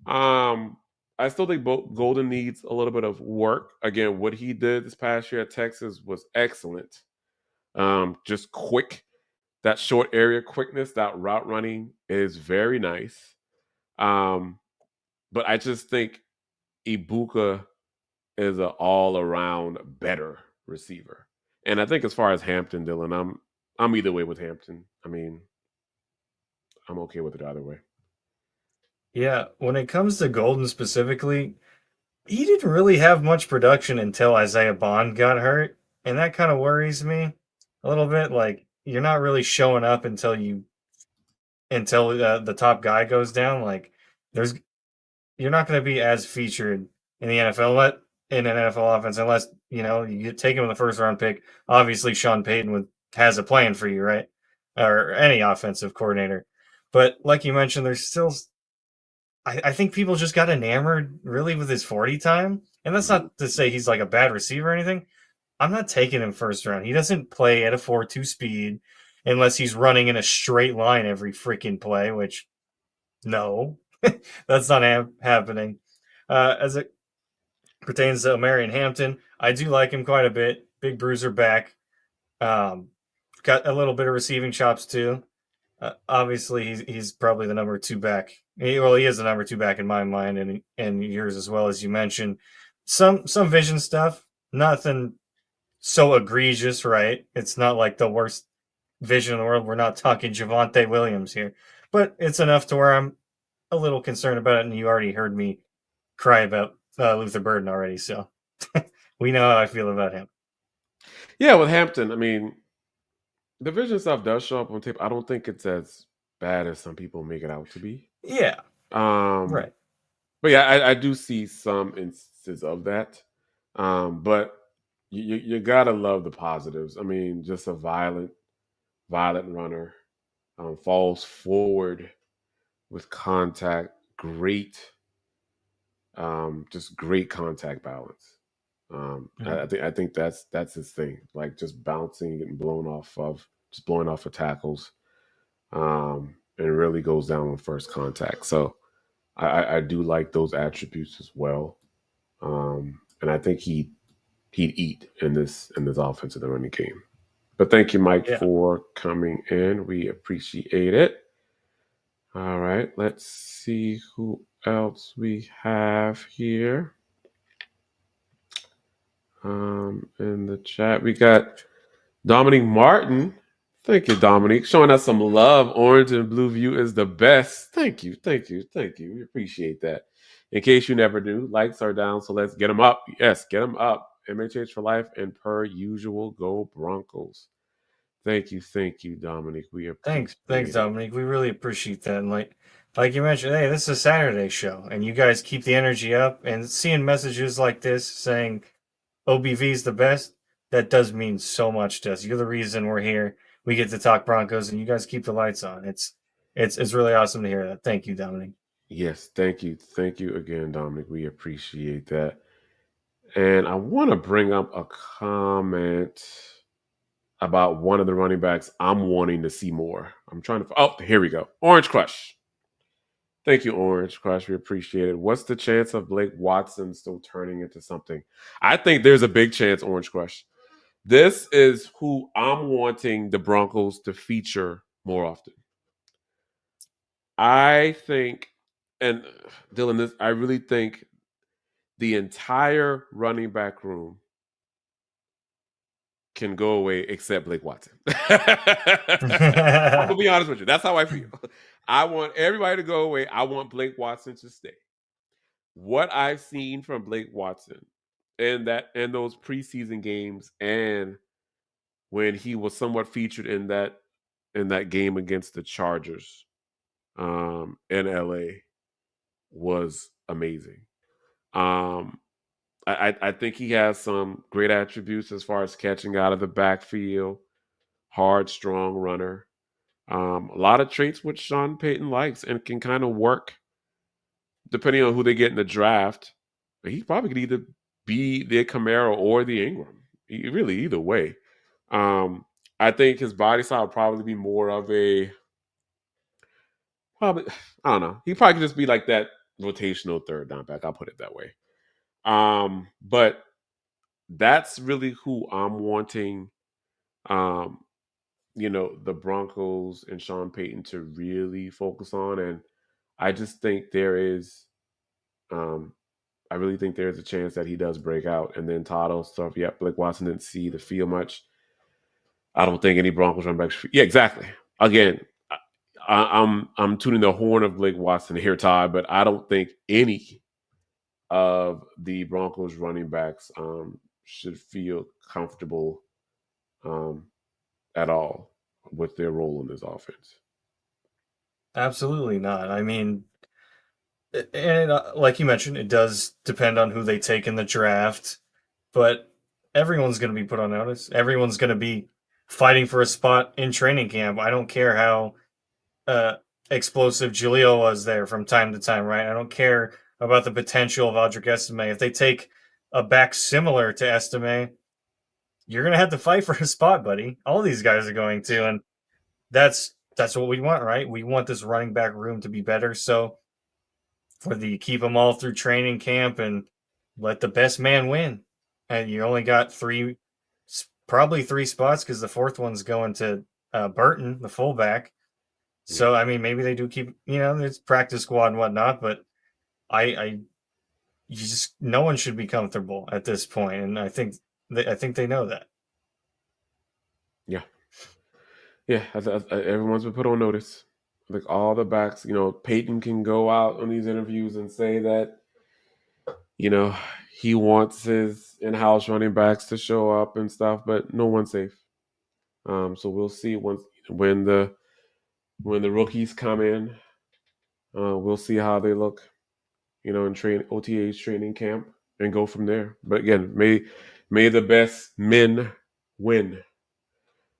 Um, I still think Golden needs a little bit of work. Again, what he did this past year at Texas was excellent. Just quick, that short area quickness, that route running is very nice. Um, but I just think Ibuka is an all around better receiver. And I think as far as Hampton, Dylan, I'm either way with Hampton. I mean, I'm okay with it either way. yeah, when it comes to Golden specifically, he didn't really have much production until Isaiah Bond got hurt, and that kind of worries me a little bit. Like you're not really showing up until the top guy goes down. Like there's you're not going to be as featured in the NFL in an NFL offense unless you get taken with a first round pick. Obviously, Sean Payton has a plan for you, right? Or any offensive coordinator. But like you mentioned, there's still I think people just got enamored really with his 40 time. And that's Mhm. not to say he's like a bad receiver or anything. I'm not taking him first round. He doesn't play at a 4.2 speed unless he's running in a straight line every freaking play, which no, that's not happening. As it pertains to Marion Hampton, I do like him quite a bit. Big bruiser back. Um, got a little bit of receiving chops too. Obviously, he's probably the number two back. He is the number two back in my mind, and yours as well, as you mentioned. Some vision stuff, nothing so egregious, right? It's not like the worst vision in the world. We're not talking Javonte Williams here, but it's enough to where I'm a little concerned about it. And you already heard me cry about Luther Burden already, so we know how I feel about him. Yeah, with Hampton, I mean, the vision stuff does show up on tape. I don't think it's as bad as some people make it out to be. Yeah, Um, right. but yeah, I do see some instances of that. But you gotta love the positives. I mean, just a violent runner, falls forward with contact, just great contact balance. Mhm. I think that's his thing, like just bouncing and blowing off of tackles, and it really goes down on first contact. So I do like those attributes as well, and I think he'd eat in this offense of the running game. But thank you, Mike, Yeah. for coming in. We appreciate it. All right, let's see who else we have here. In the chat, we got Dominic Martin. Thank you, Dominic. Showing us some love. Orange and blue view is the best. Thank you, thank you, thank you. We appreciate that. In case you never do, likes are down, so let's get them up. Yes, get them up. MHH for life and per usual, go Broncos. Thank you, Dominic. We Thanks, appreciate it. Dominique. We really appreciate that. And like you mentioned, hey, this is a Saturday show, and you guys keep the energy up. And seeing messages like this saying OBV is the best, that does mean so much to us. You're the reason we're here. We get to talk Broncos, and you guys keep the lights on. It's really awesome to hear that. Thank you, Dominic. Yes, thank you again, Dominic. We appreciate that. And I want to bring up a comment about one of the running backs I'm wanting to see more. I'm trying to. Oh, here we go. Orange Crush. Thank you, Orange Crush. We appreciate it. What's the chance of Blake Watson still turning into something? I think there's a big chance, Orange Crush. This is who I'm wanting the Broncos to feature more often. I think, and Dylan, I really think the entire running back room can go away except Blake Watson. I'm gonna be honest with you. That's how I feel. I want everybody to go away. I want Blake Watson to stay. What I've seen from Blake Watson in those preseason games and when he was somewhat featured in that game against the Chargers in LA was amazing. Um, I think he has some great attributes as far as catching out of the backfield, hard, strong runner. A lot of traits which Sean Payton likes and can kind of work depending on who they get in the draft. He probably could either be the Camaro or the Ingram. Really, either way. Um, I think his body style would probably be more of a probably I don't know. He probably could just be like that rotational third down back. I'll put it that way. But that's really who I'm wanting. Um, the Broncos and Sean Payton to really focus on, and I just think there is. Um, I really think there's a chance that he does break out, and then Todd stuff. Yeah, Blake Watson didn't see the field much. I don't think any Broncos run backs. Yeah, exactly. Again, I'm tuning the horn of Blake Watson here, Todd, but I don't think any of the Broncos running backs should feel comfortable um, at all with their role in this offense. Absolutely not. I mean, and like you mentioned, it does depend on who they take in the draft, but everyone's going to be put on notice. Everyone's going to be fighting for a spot in training camp. I don't care how uh, explosive Julio was there from time to time, right? I don't care about the potential of Audric Estime. If they take a back similar to Estime, you're going to have to fight for a spot, buddy. All these guys are going to, and that's what we want, right? We want this running back room to be better. So for the keep them all through training camp and let the best man win. And you only got probably three spots because the fourth one's going to Burton, the fullback. Yeah, So I mean, maybe they do keep, there's practice squad and whatnot, but I you just no one should be comfortable at this point, and I think they know that. yeah, yeah. Everyone's been put on notice. Like all the backs, Peyton can go out on these interviews and say that you know he wants his in-house running backs to show up and stuff, but no one's safe. So we'll see when the when the rookies come in. We'll see how they look, in train OTA's training camp and go from there. But again, may the best men win.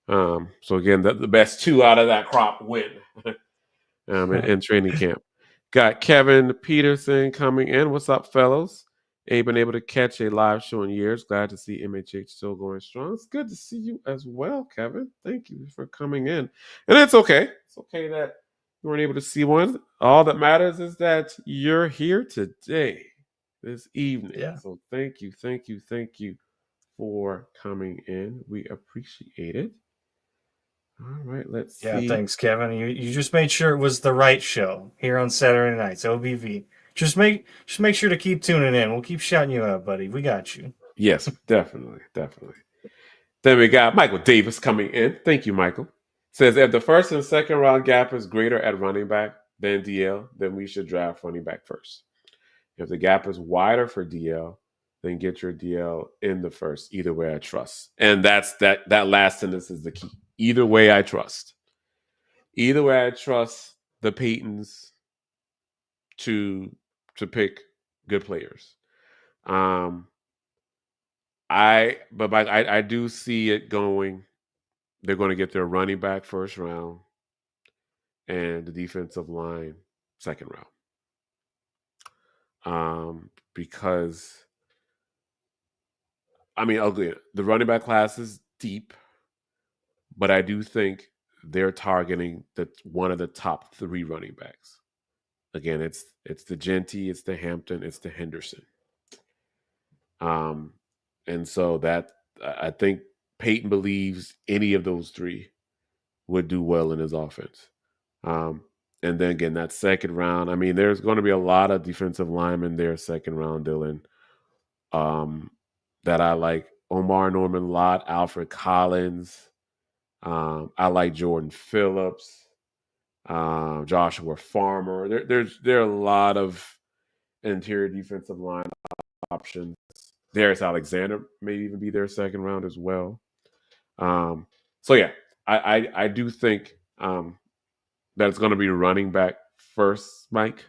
So again, the best two out of that crop win in training camp. Got Kevin Peterson coming in. What's up, fellows? Ain't been able to catch a live show in years. Glad to see MHH still going strong. It's good to see you as well, Kevin. Thank you for coming in. And it's okay. It's okay that you weren't able to see one. All that matters is that you're here today, this evening. Yeah. So thank you for coming in. We appreciate it. All right, let's Yeah, see. thanks, Kevin. You just made sure it was the right show here on Saturday nights, OBV. Just make sure to keep tuning in. We'll keep shouting you out, buddy. We got you. Yes, definitely, definitely. Then we got Michael Davis coming in. Thank you, Michael. Says if the first and second round gap is greater at running back than DL, then we should draft running back first. If the gap is wider for DL, then get your DL in the first. Either way, I trust. And that last sentence is the key. Either way, I trust. Either way, I trust the Paytons to pick good players. Um, but Mike, I do see it going. They're going to get their running back first round and the defensive line second round. Because I mean, ugly. The running back class is deep, but I do think they're targeting one of the top three running backs. Again, it's the Genty, it's the Hampton, it's the Henderson. Um, and so that I think Peyton believes any of those three would do well in his offense. Um, and then again, that second round, I mean, there's going to be a lot of defensive linemen there, second round, Dylan, um, that I like. Omar Norman Lott, Alfred Collins. I like Jordan Phillips, Joshua Farmer. There are a lot of interior defensive line options. Darius Alexander may even be their second round as well. Um, so yeah, I do think that it's going to be running back first, Mike,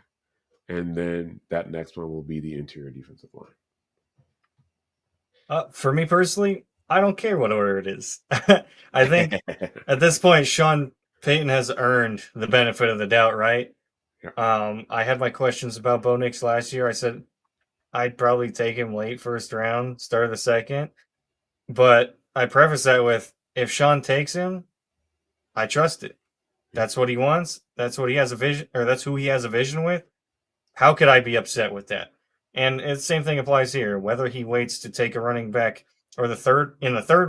and then that next one will be the interior defensive line. For me personally, I don't care what order it is. I think at this point, Sean Payton has earned the benefit of the doubt, right? Yeah. I had my questions about Bo Nix last year. I said I'd probably take him late first round, start of the second. But I preface that with if Sean takes him, I trust it. That's what he wants. That's what he has a vision, or that's who he has a vision with. How could I be upset with that? And the same thing applies here. Whether he waits to take a running back or the third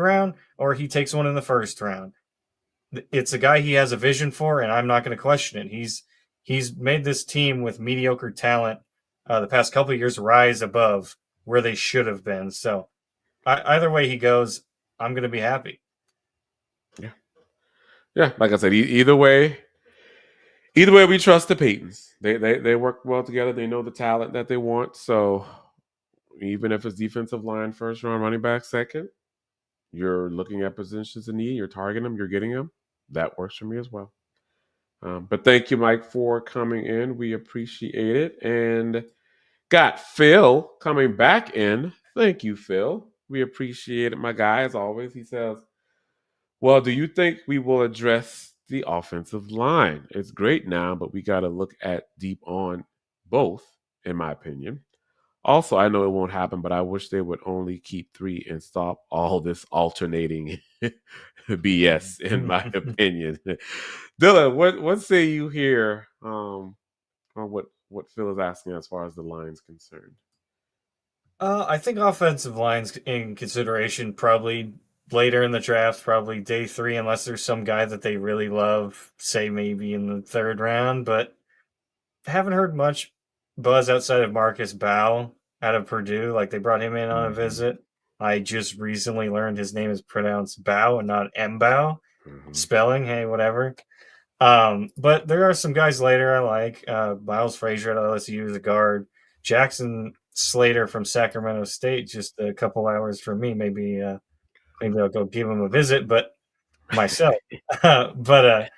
round, or he takes one in the first round, it's a guy he has a vision for, and I'm not going to question it. He's made this team with mediocre talent the past couple of years rise above where they should have been. So either way he goes, I'm going to be happy. Yeah, yeah. Like I said, either way, we trust the Paytons. They work well together. They know the talent that they want. So even if it's defensive line first round, running back second, you're looking at positions in need. You're targeting them. You're getting them. That works for me as well. But thank you, Mike, for coming in. We appreciate it. And got Phil coming back in. Thank you, Phil. We appreciate it, my guy, as always. He says, well, do you think we will address the offensive line? It's great now, but we got to look at deep on both, in my opinion. Also, I know it won't happen, but I wish they would only keep three and stop all this alternating BS, in my opinion. Dylan, what say you here on what Phil is asking as far as the line's concerned? I think offensive lines in consideration probably later in the draft, probably day three, unless there's some guy that they really love, say maybe in the third round. But haven't heard much buzz outside of Marcus Bow out of Purdue. Like they brought him in on a Mm-hmm. visit. I just recently learned his name is pronounced Bow and not Mbow. Mm-hmm. Spelling, hey, whatever. But there are some guys later I like. Miles Frazier at LSU is a guard. Jackson Slater from Sacramento State, just a couple hours from me. Maybe I'll go give him a visit, but myself. But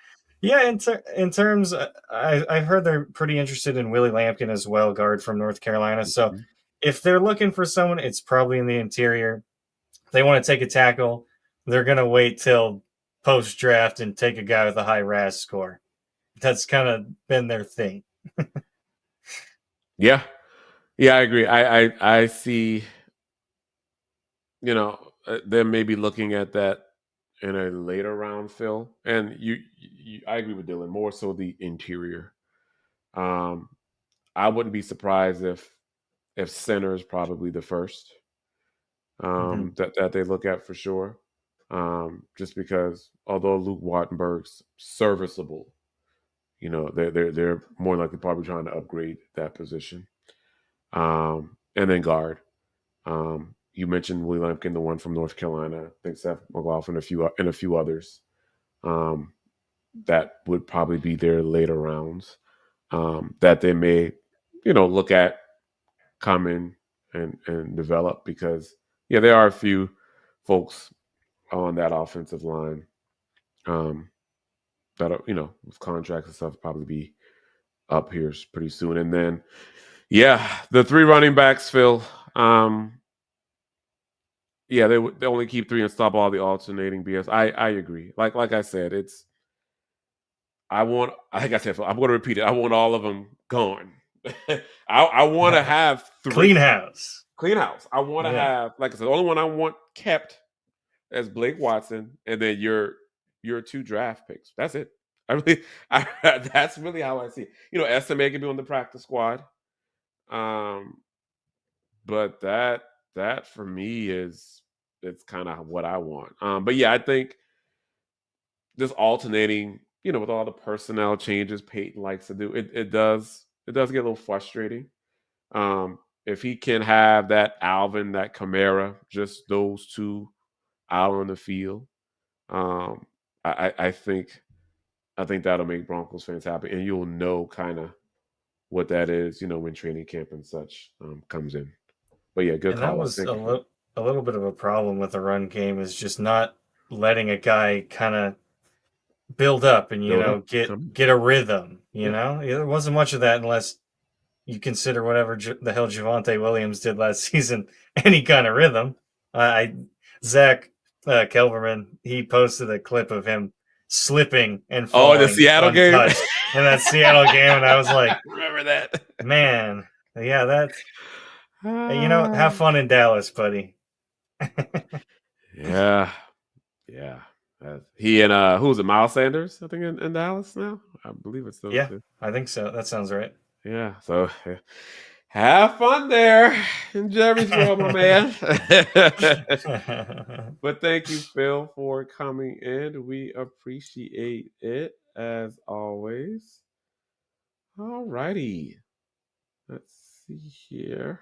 yeah, in terms, I've heard they're pretty interested in Willie Lampkin as well, guard from North Carolina. So Mm-hmm. if they're looking for someone, it's probably in the interior. If they want to take a tackle, they're gonna wait till post draft and take a guy with a high RAS score. That's kind of been their thing. Yeah, yeah, I agree. I see. Them maybe looking at that in a later round, Phil. And I agree with Dylan. More so the interior. Um, I wouldn't be surprised if center is probably the first Mm-hmm. that they look at for sure. Just because although Luke Wattenberg's serviceable, they're more likely probably trying to upgrade that position. And then guard. You mentioned Willie Lumpkin, the one from North Carolina. I think Seth McLaughlin, and a few others. Um, that would probably be their later rounds. That they may, look at, come in and develop because yeah, there are a few folks on that offensive line that are, with contracts and stuff probably be up here pretty soon. And then yeah, the three running backs, Phil. Um, Yeah, they only keep three and stop all the alternating BS. I agree. Like I said, it's I want like I said, I'm going to repeat it. I want all of them gone. I want to have Clean three house. clean house. I want to Yeah. have, like I said, the only one I want kept as Blake Watson, and then your two draft picks. That's it. I really, that's really how I see it. SMA can be on the practice squad, um, but that for me is it's kind of what I want. But yeah, I think just alternating, with all the personnel changes Peyton likes to do, it does get a little frustrating. Um, if he can have that Alvin, that Kamara, just those two out on the field, um, I think that'll make Broncos fans happy, and you'll know kind of what that is, when training camp and such comes in. But yeah, good And that call out. was Thank you for a little bit of a problem with the run game is just not letting a guy kind of build up and build up. Come, get a rhythm. yeah. There wasn't much of that unless you consider whatever the hell Javante Williams did last season any kind of rhythm. I Zach Kelverman, he posted a clip of him slipping and Oh, the falling Seattle game. untouched in that Seattle game, and I was like, Remember that? man, yeah, that have Ah, fun in Dallas, buddy. yeah, yeah. He and who was it? Miles Sanders, I think, in Dallas now. I believe it's those Yeah, two. I think so. That sounds right. Yeah. So have fun there in Jerrysville, my man. But thank you, Phil, for coming in. We appreciate it as always. All righty. Let's see here.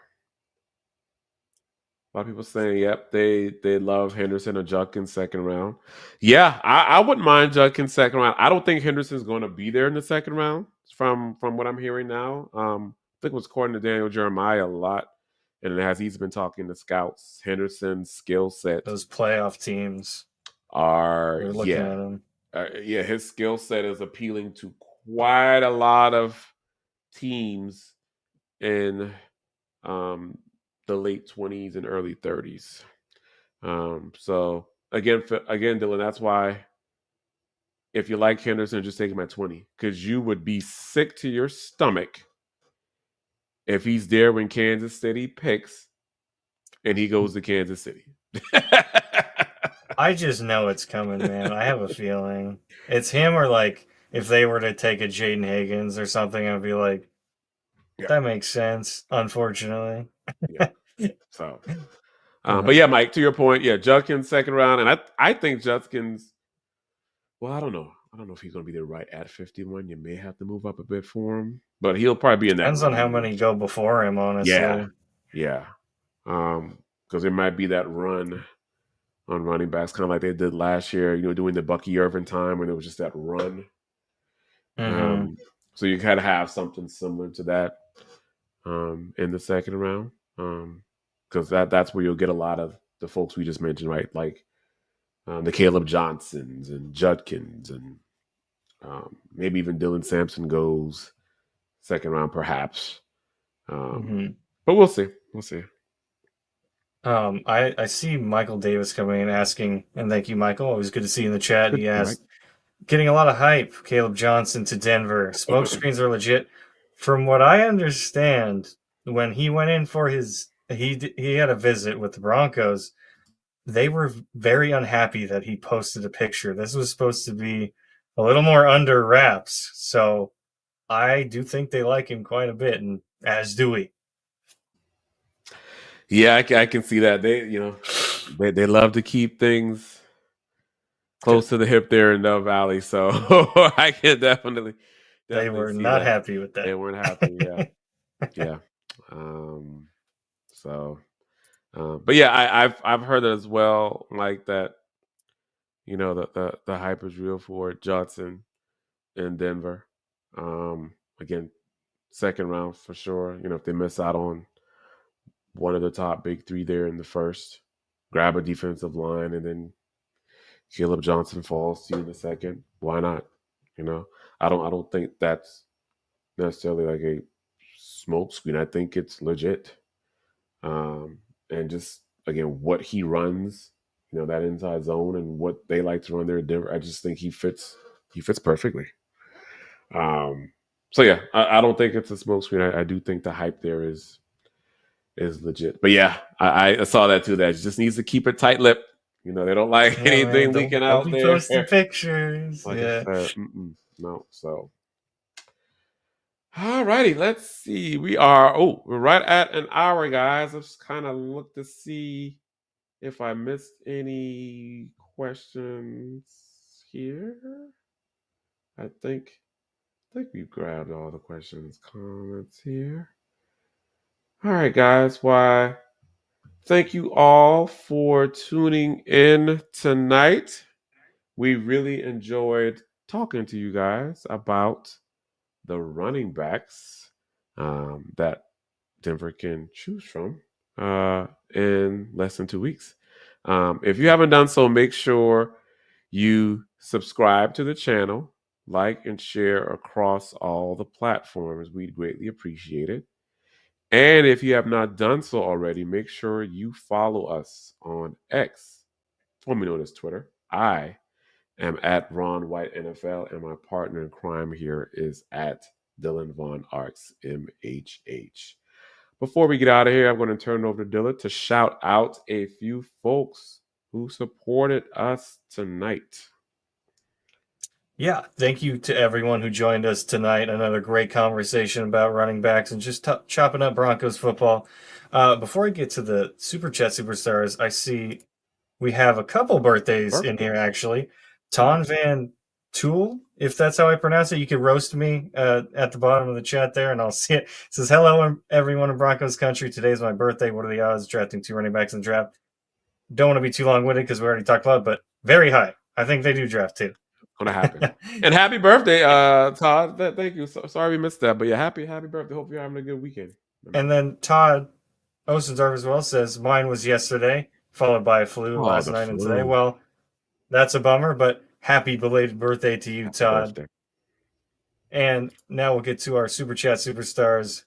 A lot of people saying, "Yep, they love Henderson or Judkins second round." Yeah, I wouldn't mind Judkins second round. I don't think Henderson's going to be there in the second round from what I'm hearing now. I think it was according to Daniel Jeremiah a lot, and as he's been talking to scouts, Henderson's skill set Those playoff teams, are they're looking yeah, at him. his skill set is appealing to quite a lot of teams in um, the late 20s and early 30s. So again, Dylan, that's why if you like Henderson, just take him at 20 because you would be sick to your stomach if he's there when Kansas City picks and he goes to Kansas City. I just know it's coming, man. I have a feeling it's him, or like if they were to take a Jaden Higgins or something, I'd be like, Yeah, that makes sense. Unfortunately, yeah. So, but yeah, Mike, to your point, yeah, Judkins second round, and I think Judkins. Well, I don't know. I don't know if he's going to be there right at 51. You may have to move up a bit for him, but he'll probably be in that depends on how many range. go before him. Yeah, Honestly, yeah. Because it might be that run on running backs, kind of like they did last year. Doing the Bucky Irvin time when it was just that run. hmm Um, so you kind of have something similar to that in the second round, because that's where you'll get a lot of the folks we just mentioned, right? Like the Caleb Johnsons and Judkins, and maybe even Dylan Sampson goes second round, perhaps. Um, hmm but we'll see. We'll see. I see Michael Davis coming in asking, and thank you, Michael. Always good to see you in the chat. Good, He Mike. asked, getting a lot of hype. Caleb Johnson to Denver. Smoke screens are legit. From what I understand, when he went in for he had a visit with the Broncos, they were very unhappy that he posted a picture. This was supposed to be a little more under wraps. So I do think they like him quite a bit, and as do we. Yeah, I can see that. They love to keep things close to the hip there in the valley. So I can They definitely were see not that. happy with They that. weren't happy. Yeah, yeah. So, but yeah, I've heard it as well. Like that, the hype is real for Johnson in Denver. Again, second round for sure. If they miss out on one of the top big three there in the first, grab a defensive line, and then Caleb Johnson falls to you in the second. Why not? You know, I don't think that's necessarily like a smoke screen. I think it's legit. And just again, what he runs, that inside zone and what they like to run there at Denver. I just think he fits perfectly. Um, so yeah, I don't think it's a smokescreen. I do think the hype there is legit. But yeah, I saw that too. That it just needs to keep it tight lipped. They don't like Yeah, man. anything Don't leaking don't out be there. posting pictures. Like I Yeah. said, no. So, all righty, let's see. We're right at an hour, guys. Let's kind of look to see if I missed any questions here. I think we grabbed all the questions, comments here. All right, guys. Why? Thank you all for tuning in tonight. We really enjoyed talking to you guys about the running backs that Denver can choose from in less than 2 weeks. If you haven't done so, make sure you subscribe to the channel, like and share across all the platforms. We'd greatly appreciate it. And if you have not done so already, make sure you follow us on X, formerly known as Twitter. I am at Ron White NFL, and my partner in crime here is at Dylan Von Arts MHH. Before we get out of here, I'm going to turn it over to Dylan to shout out a few folks who supported us tonight. Yeah, thank you to everyone who joined us tonight. Another great conversation about running backs and just chopping up Broncos football. Before I get to the Super Chat Superstars, I see we have a couple birthdays in here, Birthdays. actually. Ooh. Ton Van Tool, if that's how I pronounce it, you can roast me at the bottom of the chat there, and I'll see it. It says, hello, everyone in Broncos country. Today's my birthday. What are the odds of drafting 2 running backs in the draft? Don't want to be too long-winded because we already talked about it, but very high. I think they do draft 2. Gonna happen. And happy birthday, Todd. Thank you. Sorry we missed that, but yeah, happy birthday. Hope you're having a good weekend, my And man. then Todd Osendorf as well says, mine was yesterday, followed by a flu Oh, last the night and today. flu. Well, that's a bummer, but happy belated birthday to you, Happy Todd. birthday. And now we'll get to our Super Chat Superstars,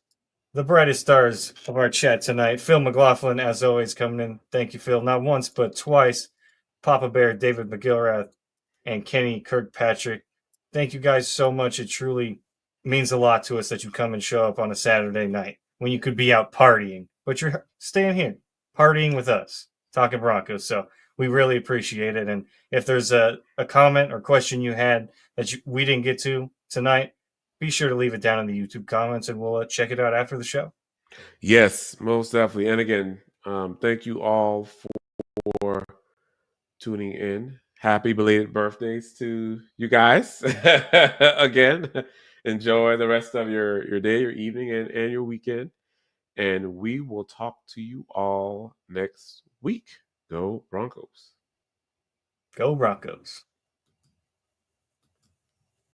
the brightest stars of our chat tonight. Phil McLaughlin, as always, coming in. Thank you, Phil. Not once, but twice. Papa Bear, David McGilrath, and Kenny Kirkpatrick. Thank you guys so much. It truly means a lot to us that you come and show up on a Saturday night when you could be out partying, but you're staying here, partying with us, talking Broncos. So we really appreciate it. And if there's a comment or question you had that we didn't get to tonight, be sure to leave it down in the YouTube comments and we'll check it out after the show. Yes, most definitely. And again, thank you all for tuning in. Happy belated birthdays to you guys. Again, enjoy the rest of your day, your evening, and your weekend. And we will talk to you all next week. Go Broncos. Go Broncos.